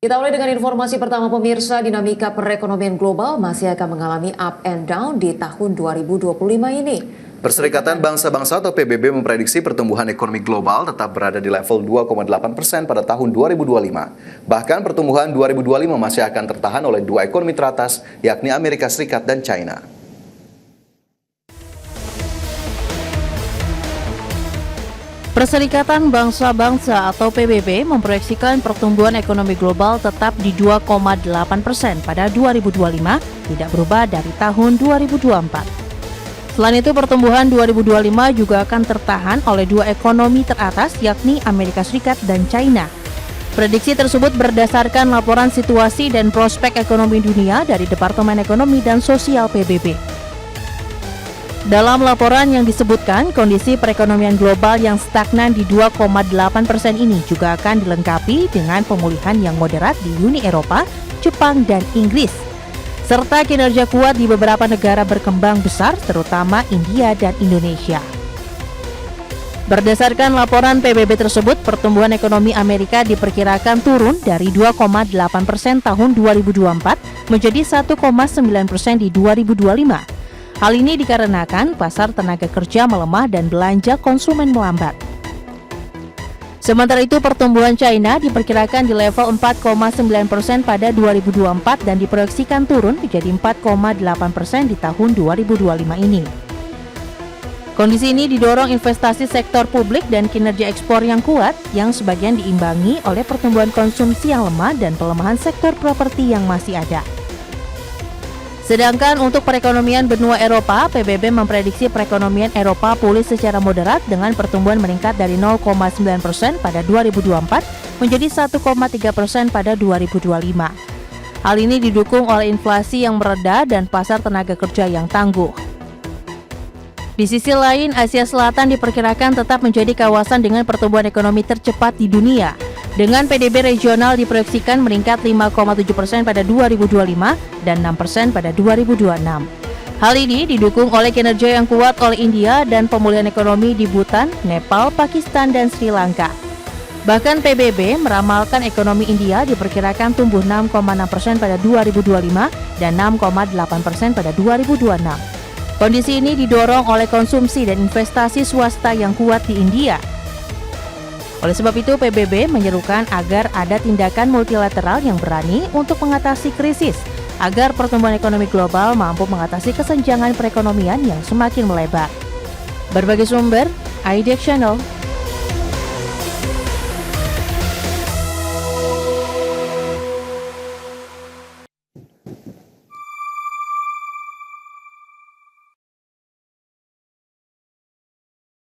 Kita mulai dengan informasi pertama pemirsa, dinamika perekonomian global masih akan mengalami up and down di tahun 2025 ini. Perserikatan Bangsa-Bangsa atau PBB memprediksi pertumbuhan ekonomi global tetap berada di level 2,8% pada tahun 2025. Bahkan pertumbuhan 2025 masih akan tertahan oleh dua ekonomi teratas, yakni Amerika Serikat dan China. Perserikatan Bangsa-Bangsa atau PBB memproyeksikan pertumbuhan ekonomi global tetap di 2,8% pada 2025, tidak berubah dari tahun 2024. Selain itu, pertumbuhan 2025 juga akan tertahan oleh dua ekonomi teratas, yakni Amerika Serikat dan China. Prediksi tersebut berdasarkan laporan situasi dan prospek ekonomi dunia dari Departemen Ekonomi dan Sosial PBB. Dalam laporan yang disebutkan, kondisi perekonomian global yang stagnan di 2,8% ini juga akan dilengkapi dengan pemulihan yang moderat di Uni Eropa, Jepang, dan Inggris, serta kinerja kuat di beberapa negara berkembang besar, terutama India dan Indonesia. Berdasarkan laporan PBB tersebut, pertumbuhan ekonomi Amerika diperkirakan turun dari 2,8% tahun 2024 menjadi 1,9% di 2025. Hal ini dikarenakan pasar tenaga kerja melemah dan belanja konsumen melambat. Sementara itu, pertumbuhan China diperkirakan di level 4,9% pada 2024 dan diproyeksikan turun menjadi 4,8% di tahun 2025 ini. Kondisi ini didorong investasi sektor publik dan kinerja ekspor yang kuat, yang sebagian diimbangi oleh pertumbuhan konsumsi yang lemah dan pelemahan sektor properti yang masih ada. Sedangkan untuk perekonomian benua Eropa, PBB memprediksi perekonomian Eropa pulih secara moderat dengan pertumbuhan meningkat dari 0,9% pada 2024 menjadi 1,3% pada 2025. Hal ini didukung oleh inflasi yang mereda dan pasar tenaga kerja yang tangguh. Di sisi lain, Asia Selatan diperkirakan tetap menjadi kawasan dengan pertumbuhan ekonomi tercepat di dunia, dengan PDB regional diproyeksikan meningkat 5,7% pada 2025 dan 6% pada 2026. Hal ini didukung oleh kinerja yang kuat oleh India dan pemulihan ekonomi di Bhutan, Nepal, Pakistan, dan Sri Lanka. Bahkan PBB meramalkan ekonomi India diperkirakan tumbuh 6,6% pada 2025 dan 6,8% pada 2026. Kondisi ini didorong oleh konsumsi dan investasi swasta yang kuat di India. Oleh sebab itu, PBB menyerukan agar ada tindakan multilateral yang berani untuk mengatasi krisis, agar pertumbuhan ekonomi global mampu mengatasi kesenjangan perekonomian yang semakin melebar. Berbagai sumber, IDX Channel.